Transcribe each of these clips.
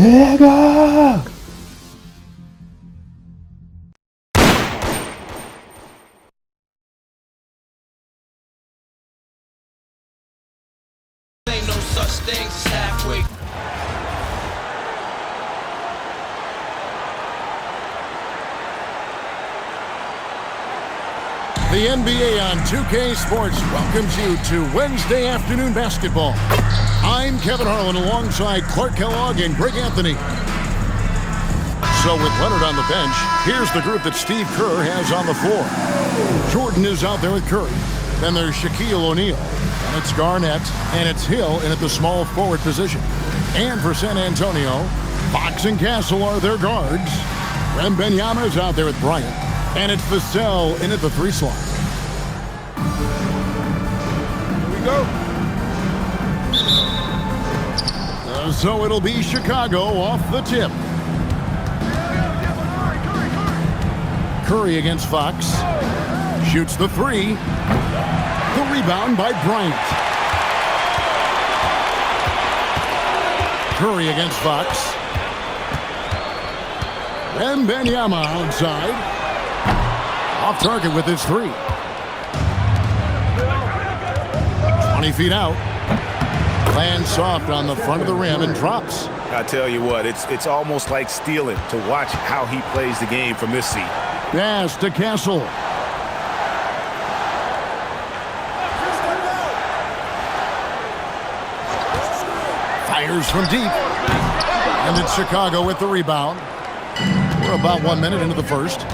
Nigga! Ain't no such thing as halfway. The NBA on 2K Sports welcomes you to Wednesday afternoon basketball. I'm Kevin Harlan alongside Clark Kellogg and Greg Anthony. So with Leonard on the bench, here's the group that Steve Kerr has on the floor. Jordan is out there with Curry. Then there's Shaquille O'Neal. And it's Garnett. And it's Hill in at the small forward position. And for San Antonio, Fox and Castle are their guards. Wembanyama is out there with Bryant. And it's Vassell in at the 3 slot. Here we go. So it'll be Chicago off the tip. Curry against Fox. Shoots the 3. The rebound by Bryant. Curry against Fox. Wembanyama outside. Off target with his 3. 20 feet out. Lands soft on the front of the rim and drops. I tell you what, it's almost like stealing to watch how he plays the game from this seat. Pass to Castle. Fires from deep. And it's Chicago with the rebound. We're about 1 minute into the first.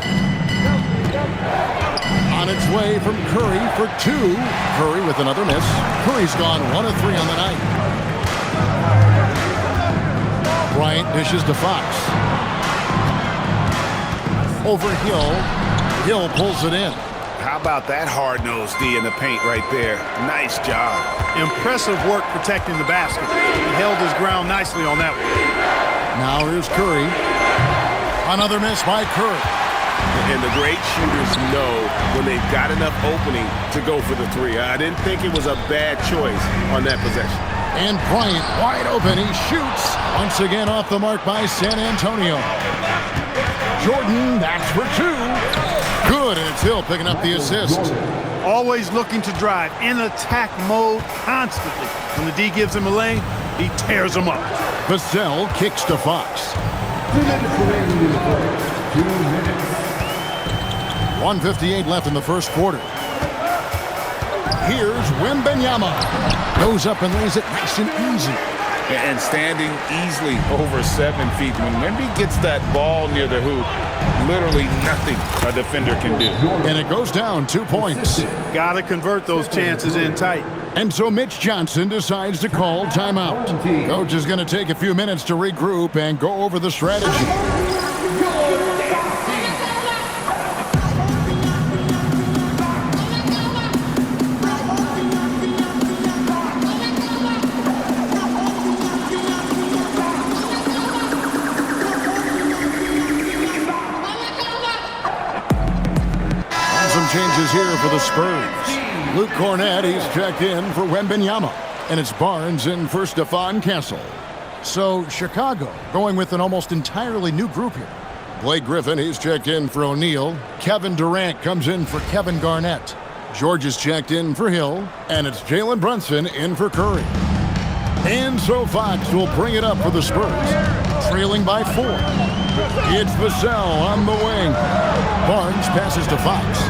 On its way from Curry for 2. Curry with another miss. Curry's gone 1 of 3 on the night. Bryant dishes to Fox. Over Hill. Hill pulls it in. How about that hard-nosed D in the paint right there? Nice job. Impressive work protecting the basket. He held his ground nicely on that one. Now here's Curry. Another miss by Curry. And the great shooters know when they've got enough opening to go for the 3. I didn't think it was a bad choice on that possession. And Bryant wide open. He shoots. Once again off the mark by San Antonio. Jordan, that's for 2. Good, and it's Hill picking up the assist. Always looking to drive in attack mode constantly. When the D gives him a lane, he tears him up. Vassell kicks to Fox. 1:58 left in the first quarter. Here's Wembanyama. Goes up and lays it nice and easy. And standing easily over 7 feet. When Wemby gets that ball near the hoop, literally nothing a defender can do. And it goes down 2 points. Got to convert those chances in tight. And so Mitch Johnson decides to call timeout. Coach is going to take a few minutes to regroup and go over the strategy. Changes here for the Spurs. Luke Cornett, he's checked in for Wembanyama. And it's Barnes in for Stephon Castle. So Chicago going with an almost entirely new group here. Blake Griffin, he's checked in for O'Neal. Kevin Durant comes in for Kevin Garnett. George is checked in for Hill. And it's Jalen Brunson in for Curry. And so Fox will bring it up for the Spurs. Trailing by 4. It's Vassell on the wing. Barnes passes to Fox.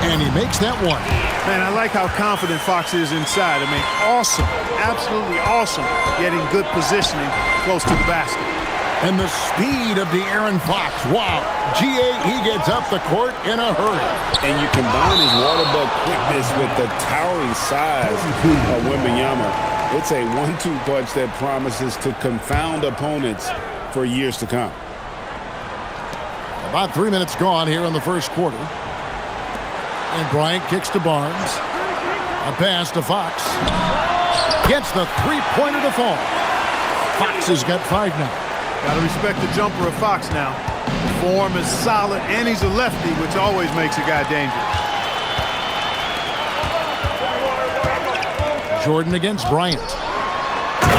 And he makes that one. Man, I like how confident Fox is inside. I mean, awesome. Absolutely awesome. Getting good positioning close to the basket. And the speed of De'Aaron Fox. Wow. G.A., he gets up the court in a hurry. And you combine his water bug quickness with the towering size of Wembanyama. It's a 1-2 punch that promises to confound opponents for years to come. About 3 minutes gone here in the first quarter. And Bryant kicks to Barnes. A pass to Fox. Gets the three-pointer to fall. Fox has got 5 now. Got to respect the jumper of Fox now. The form is solid, and he's a lefty, which always makes a guy dangerous. Jordan against Bryant.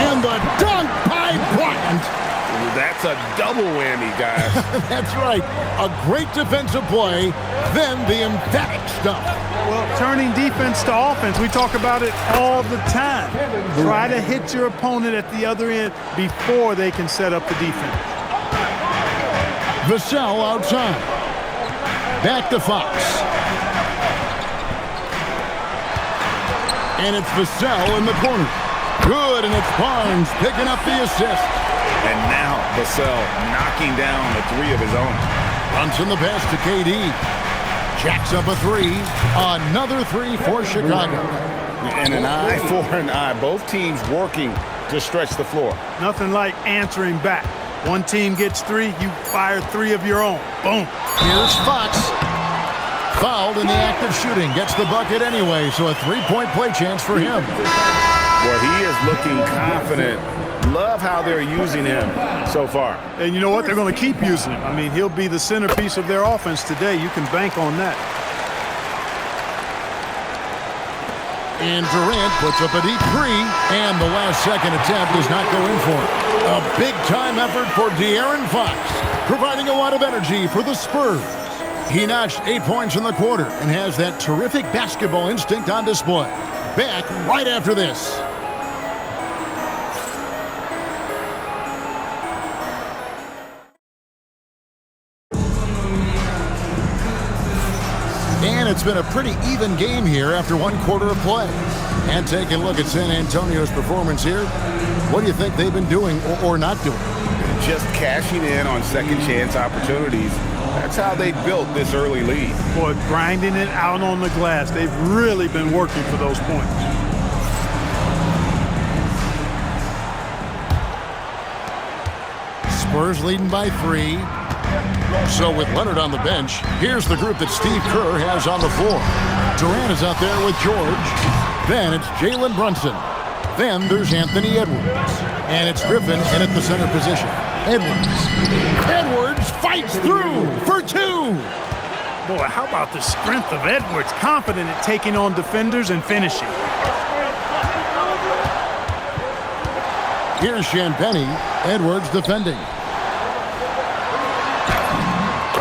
And the dunk by Bryant. That's a double whammy, guys. That's right. A great defensive play, then the emphatic stuff. Well, turning defense to offense, we talk about it all the time. Try to hit your opponent at the other end before they can set up the defense. Vassell outside. Back to Fox. And it's Vassell in the corner. Good, and it's Barnes picking up the assist. And now Vassell knocking down the three of his own. Brunson the pass to KD. Jacks up a three. Another three for Chicago. And an eye for an eye. Both teams working to stretch the floor. Nothing like answering back. One team gets three, you fire three of your own. Boom. Here's Fox. Fouled in the act of shooting. Gets the bucket anyway, so a three-point play chance for him. Well, he is looking confident. Love how they're using him so far. And you know what? They're going to keep using him. I mean, he'll be the centerpiece of their offense today. You can bank on that. And Durant puts up a deep three, and the last second attempt does not go in for it. A big-time effort for De'Aaron Fox, providing a lot of energy for the Spurs. He notched 8 points in the quarter and has that terrific basketball instinct on display. Back right after this. And it's been a pretty even game here after one quarter of play. And taking a look at San Antonio's performance here, what do you think they've been doing or not doing? Just cashing in on second chance opportunities. That's how they built this early lead. Boy, grinding it out on the glass. They've really been working for those points. Spurs leading by 3. So with Leonard on the bench, here's the group that Steve Kerr has on the floor. Durant is out there with George. Then it's Jalen Brunson. Then there's Anthony Edwards. And it's Griffin in at the center position. Edwards fights through for 2. Boy, how about the strength of Edwards? Confident at taking on defenders and finishing. Here's Champagnie. Edwards defending.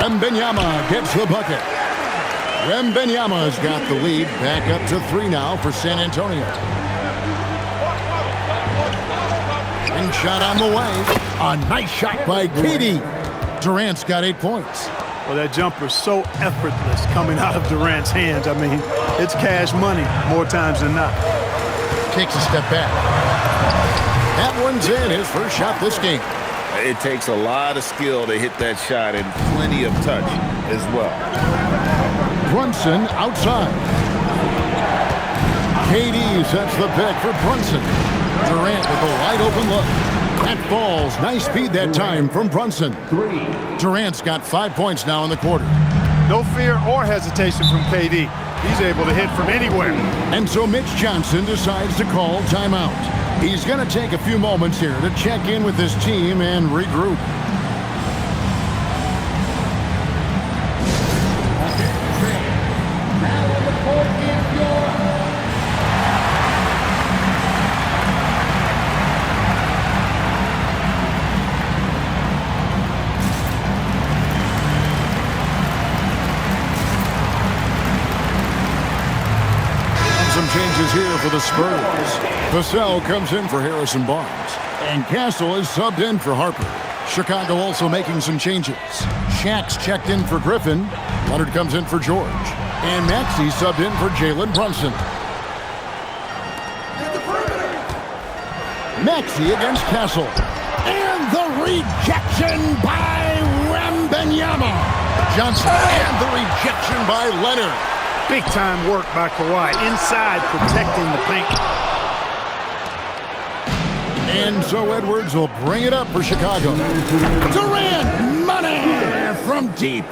Wembanyama gets the bucket. Wembanyama's got the lead. Back up to 3 now for San Antonio. And shot on the way. A nice shot by KD. Durant's got 8 points. Well, that jumper's so effortless coming out of Durant's hands. I mean, it's cash money more times than not. Takes a step back. That one's in. His first shot this game. It takes a lot of skill to hit that shot and plenty of touch as well. Brunson outside. KD sets the pick for Brunson. Durant with a wide open look. That falls. Nice speed that time from Brunson. Durant's got 5 points now in the quarter. No fear or hesitation from KD. He's able to hit from anywhere. And so Mitch Johnson decides to call timeout. He's going to take a few moments here to check in with his team and regroup. Some changes here for the Spurs. Vassell comes in for Harrison Barnes. And Castle is subbed in for Harper. Chicago also making some changes. Shack's checked in for Griffin. Leonard comes in for George. And Maxey subbed in for Jalen Brunson. Maxey against Castle. And the rejection by Wembanyama. Johnson and the rejection by Leonard. Big-time work by Kawhi inside protecting the paint. And so Edwards will bring it up for Chicago. Durant, money from deep.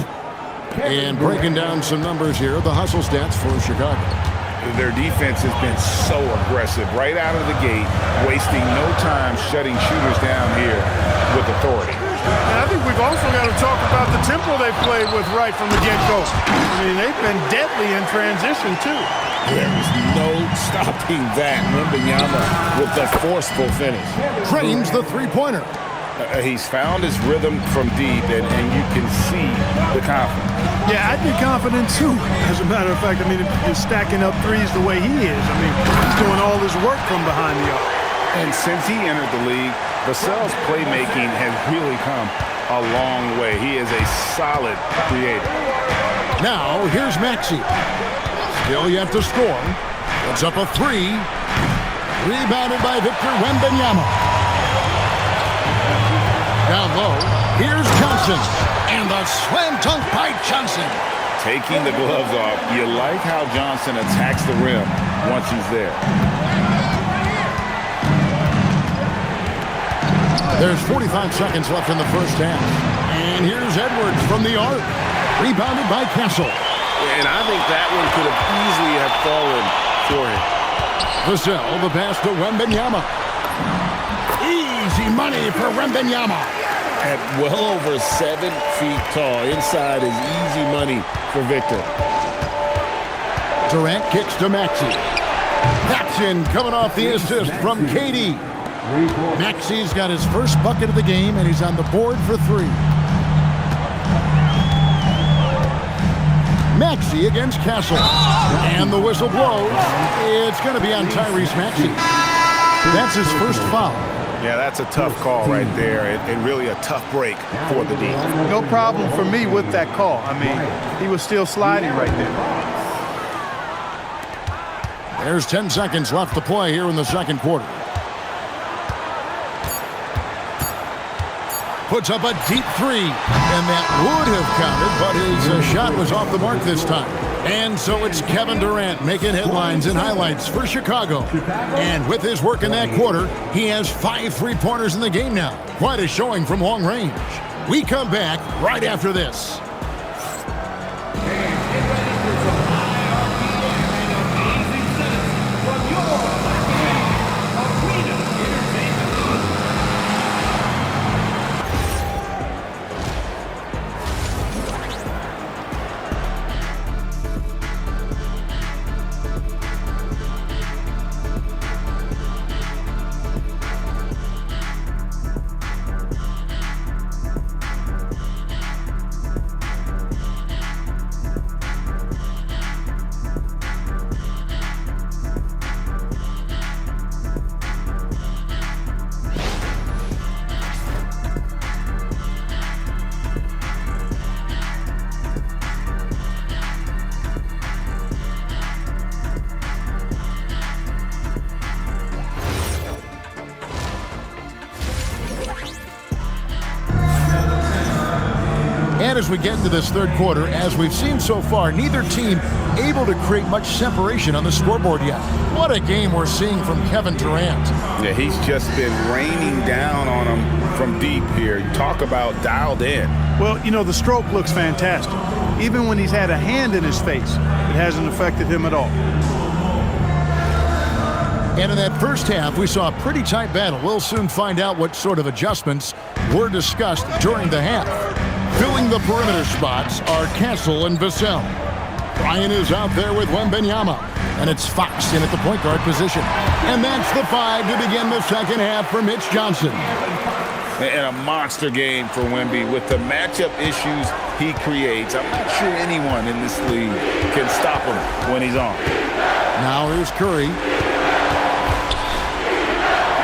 And breaking down some numbers here, the hustle stats for Chicago. Their defense has been so aggressive right out of the gate, wasting no time shutting shooters down here with authority. And I think we've also got to talk about the tempo they played with right from the get-go. I mean, they've been deadly in transition, too. There's no stopping that. Wembanyama with the forceful finish. Drains the three-pointer. He's found his rhythm from deep, and you can see the confidence. Yeah, I'd be confident, too. As a matter of fact, I mean, if you're stacking up threes the way he is, I mean, he's doing all his work from behind the arc. And since he entered the league, Vassell's playmaking has really come a long way. He is a solid creator. Now, here's Maxey. Still yet to score. Puts up a three. Rebounded by Victor Wembanyama. Down low, here's Johnson. And the slam dunk by Johnson. Taking the gloves off. You like how Johnson attacks the rim once he's there. There's 45 seconds left in the first half. And here's Edwards from the arc. Rebounded by Castle. And I think that one could have easily have fallen for him. Vassell, the pass to Wembanyama. Easy money for Wembanyama. At well over 7 feet tall, inside is easy money for Victor. Durant kicks to Maxey. Paxson coming off the assist from KD. Maxey's got his first bucket of the game, and he's on the board for three. Maxey against Castle. And the whistle blows. It's going to be on Tyrese Maxey. That's his first foul. Yeah, that's a tough call right there, and really a tough break for the D. No problem for me with that call. I mean, he was still sliding right there. There's 10 seconds left to play here in the second quarter. Puts up a deep three, and that would have counted, but his shot was off the mark this time. And so it's Kevin Durant making headlines and highlights for Chicago. And with his work in that quarter, he has 5 three-pointers in the game now. Quite a showing from long range. We come back right after this. And as we get into this third quarter, as we've seen so far, neither team able to create much separation on the scoreboard yet. What a game we're seeing from Kevin Durant. Yeah, he's just been raining down on him from deep here. You talk about dialed in. Well, you know, the stroke looks fantastic. Even when he's had a hand in his face, it hasn't affected him at all. And in that first half, we saw a pretty tight battle. We'll soon find out what sort of adjustments were discussed during the half. Filling the perimeter spots are Castle and Vassell. Bryan is out there with Wembanyama. And it's Fox in at the point guard position. And that's the 5 to begin the second half for Mitch Johnson. And a monster game for Wemby with the matchup issues he creates. I'm not sure anyone in this league can stop him when he's on. Now here's Curry.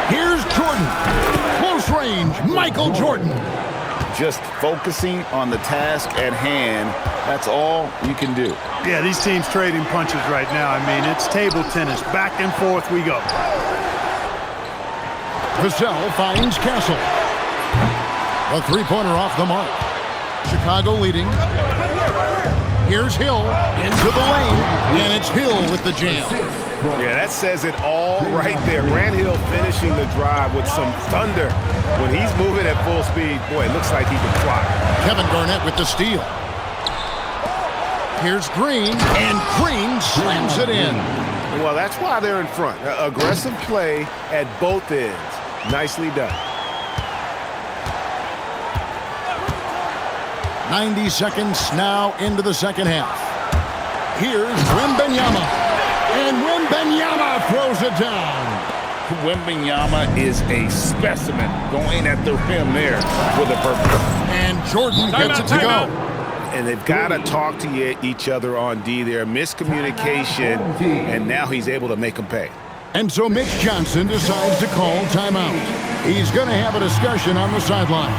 Here's Jordan. Close range, Michael Jordan. Just focusing on the task at hand, that's all you can do. Yeah, these teams trading punches right now. I mean, it's table tennis. Back and forth we go. Vassell finds Castle. A three-pointer off the mark. Chicago leading. Here's Hill into the lane, and it's Hill with the jam. Yeah, that says it all right there. Grant Hill finishing the drive with some thunder. When he's moving at full speed, boy, it looks like he can fly. Kevin Garnett with the steal. Here's Green, and Green slams it in. Well, that's why they're in front. Aggressive play at both ends. Nicely done. 90 seconds now into the second half. Here's Wembanyama. And Wembanyama throws it down. Wembanyama is a specimen going at the rim there with a purpose. And Jordan gets it to go. And they've got to talk to each other on D there. Miscommunication, and now he's able to make them pay. And so Mitch Johnson decides to call timeout. He's going to have a discussion on the sideline.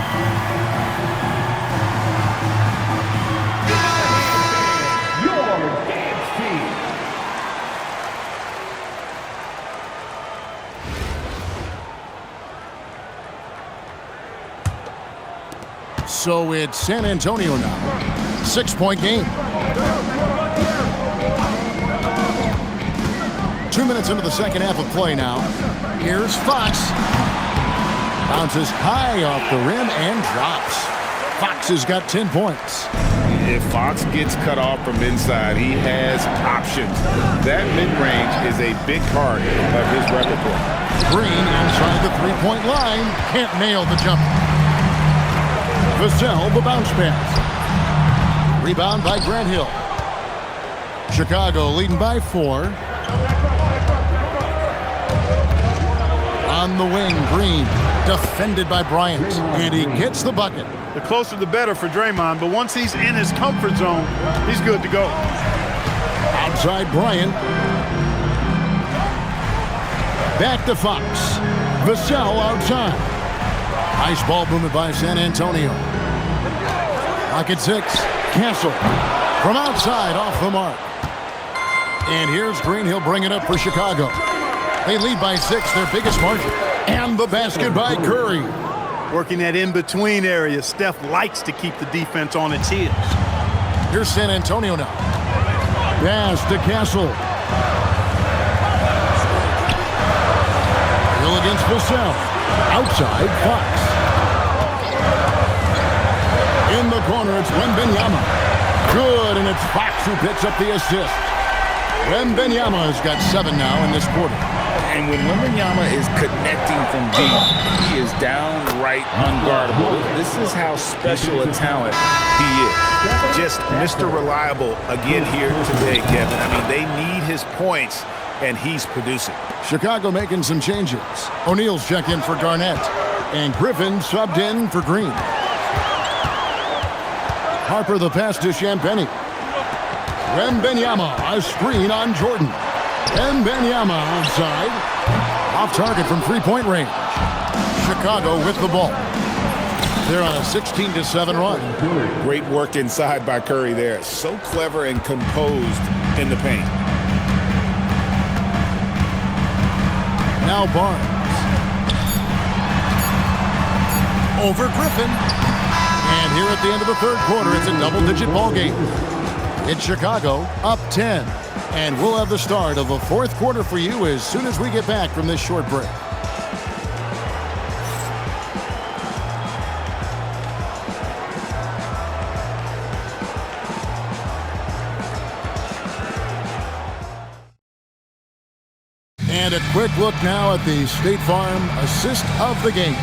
So it's San Antonio now. 6-point game. 2 minutes into the second half of play now. Here's Fox. Bounces high off the rim and drops. Fox has got 10 points. If Fox gets cut off from inside, he has options. That mid-range is a big part of his repertoire. Green inside the three-point line. Can't nail the jumper. Vassell, the bounce pass. Rebound by Grant Hill. Chicago leading by 4. On the wing, Green. Defended by Bryant. And he gets the bucket. The closer the better for Draymond, but once he's in his comfort zone, he's good to go. Outside Bryant. Back to Fox. Vassell outside. Nice ball movement by San Antonio. Lock at 6. Castle from outside off the mark. And here's Green. He'll bring it up for Chicago. They lead by 6, their biggest margin. And the basket by Curry. Working that in-between area. Steph likes to keep the defense on its heels. Here's San Antonio now. Pass to Castle. Hill against Vassell. Outside, Fox. In the corner, it's Wembanyama. Good, and it's Fox who picks up the assist. Wembanyama has got 7 now in this quarter. And when Wembanyama is connecting from deep, he is downright unguardable. This is how special a talent he is. Just Mr. Reliable again here today, Kevin. I mean, they need his points, and he's producing. Chicago making some changes. O'Neal's checked in for Garnett. And Griffin subbed in for Green. Harper the pass to Champagny. Wembanyama, a screen on Jordan. Wembanyama outside. Off target from three-point range. Chicago with the ball. They're on a 16-7 run. Great work inside by Curry there. So clever and composed in the paint. Now Barnes. Over Griffin. And here at the end of the third quarter, it's a double-digit ball game. It's Chicago up 10. And we'll have the start of the fourth quarter for you as soon as we get back from this short break. And a quick look now at the State Farm assist of the game.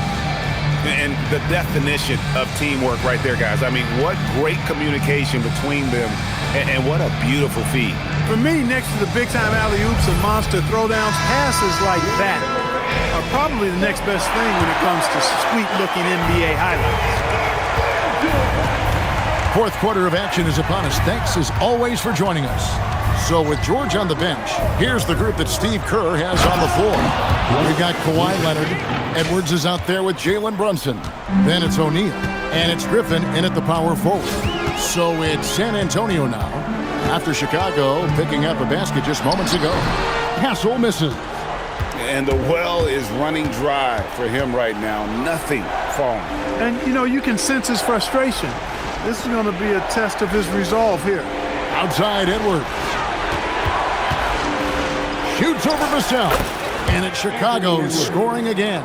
And the definition of teamwork right there, guys. I mean, what great communication between them, and what a beautiful feed. For me, next to the big-time alley-oops and monster throwdowns, passes like that are probably the next best thing when it comes to sweet-looking NBA highlights. Fourth quarter of action is upon us. Thanks, as always, for joining us. So with George on the bench, here's the group that Steve Kerr has on the floor. We've got Kawhi Leonard. Edwards is out there with Jalen Brunson. Then it's O'Neal. And it's Griffin in at the power forward. So it's San Antonio now. After Chicago picking up a basket just moments ago. Castle misses. And the well is running dry for him right now. Nothing falling. And, you know, you can sense his frustration. This is going to be a test of his resolve here. Outside Edwards. Shoots over Vassell. And it's Chicago scoring again.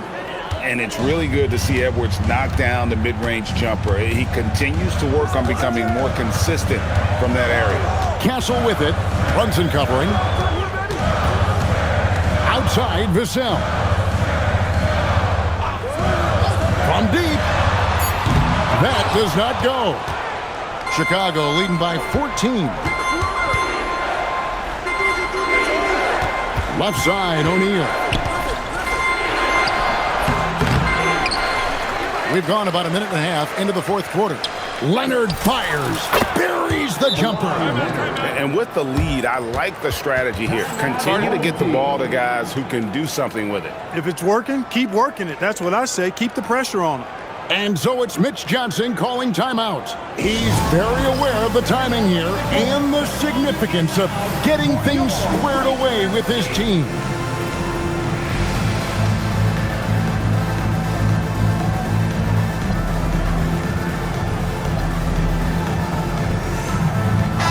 And it's really good to see Edwards knock down the mid-range jumper. He continues to work on becoming more consistent from that area. Castle with it. Brunson covering. Outside Vassell. From deep. That does not go. Chicago leading by 14. Left side, O'Neal. We've gone about a minute and a half into the fourth quarter. Leonard fires, buries the jumper. And with the lead, I like the strategy here. Continue to get the ball to guys who can do something with it. If it's working, keep working it. That's what I say. Keep the pressure on them. And so it's Mitch Johnson calling timeout. He's very aware of the timing here and the significance of getting things squared away with his team.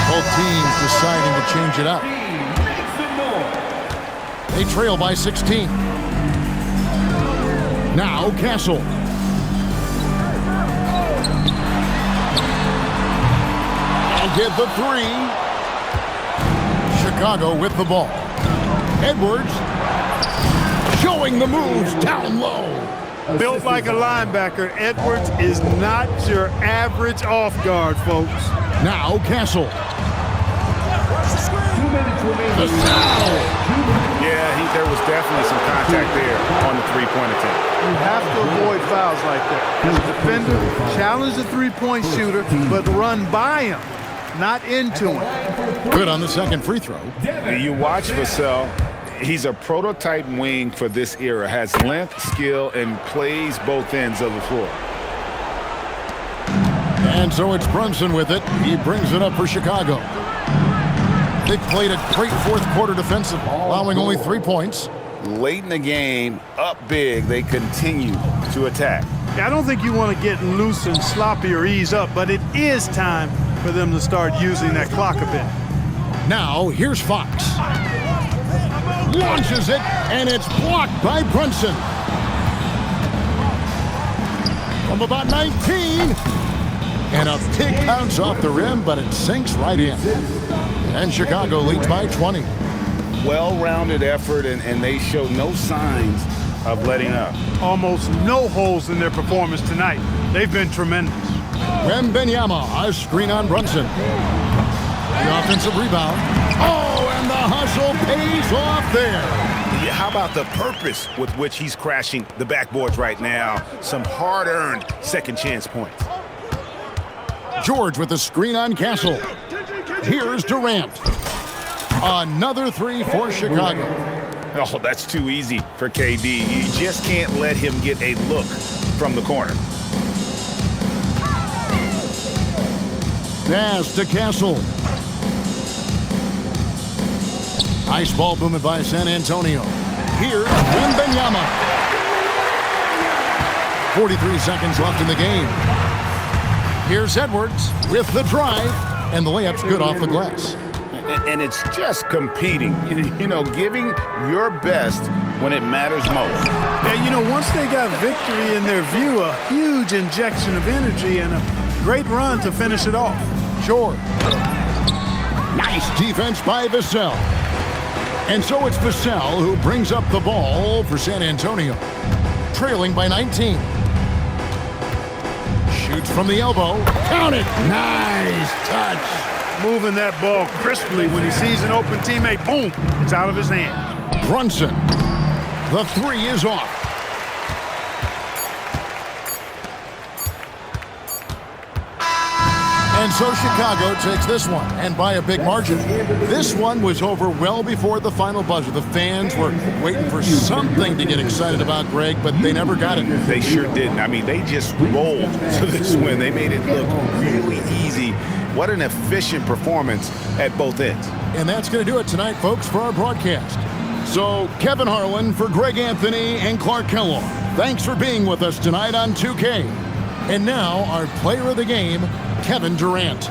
Both teams deciding to change it up. They trail by 16. Now Castle. Get the three. Chicago with the ball. Edwards showing the moves down low. Built like a linebacker, Edwards is not your average off guard, folks. Now Castle. The foul. Yeah, there was definitely some contact there on the three-point attempt. You have to avoid fouls like that. As a defender, challenge the three-point shooter, but run by him, not into him. Good on the second free throw. You watch Vassell. He's a prototype wing for this era. Has length, skill, and plays both ends of the floor. And so it's Brunson with it. He brings it up for Chicago. They played a great fourth quarter defensive, allowing only 3 points. Late in the game, up big, they continue to attack. I don't think you want to get loose and sloppy or ease up, but it is time for them to start using that clock a bit. Now, here's Fox. Launches it, and it's blocked by Brunson. From about 19. And a big bounce off the rim, but it sinks right in. And Chicago leads by 20. Well-rounded effort, and they show no signs of letting up. Almost no holes in their performance tonight. They've been tremendous. Wembanyama, a screen on Brunson. The offensive rebound. Oh, and the hustle pays off there. Yeah, how about the purpose with which he's crashing the backboards right now? Some hard-earned second chance points. George with the screen on Castle. Here's Durant. Another three for Chicago. Oh, that's too easy for KD. You just can't let him get a look from the corner. Pass to Castle. Ice ball booming by San Antonio. Here's Wembanyama. 43 seconds left in the game. Here's Edwards with the drive, and the layup's good off the glass. And it's just competing, you know, giving your best when it matters most. Yeah, you know, once they got victory in their view, a huge injection of energy and a great run to finish it off. Sure. Nice defense by Vassell. And so it's Vassell who brings up the ball for San Antonio, trailing by 19. Shoots from the elbow. Count it. Nice touch. Moving that ball crisply when he sees an open teammate. Boom. It's out of his hand. Brunson. The three is off. And so Chicago takes this one, and by a big margin. This one was over well before the final buzzer. The fans were waiting for something to get excited about, Greg, but they never got it. They sure didn't. I mean, they just rolled to this win. They made it look really easy. What an efficient performance at both ends. And that's going to do it tonight, folks, for our broadcast. So, Kevin Harlan for Greg Anthony and Clark Kellogg. Thanks for being with us tonight on 2K. And now, our player of the game, Kevin Durant.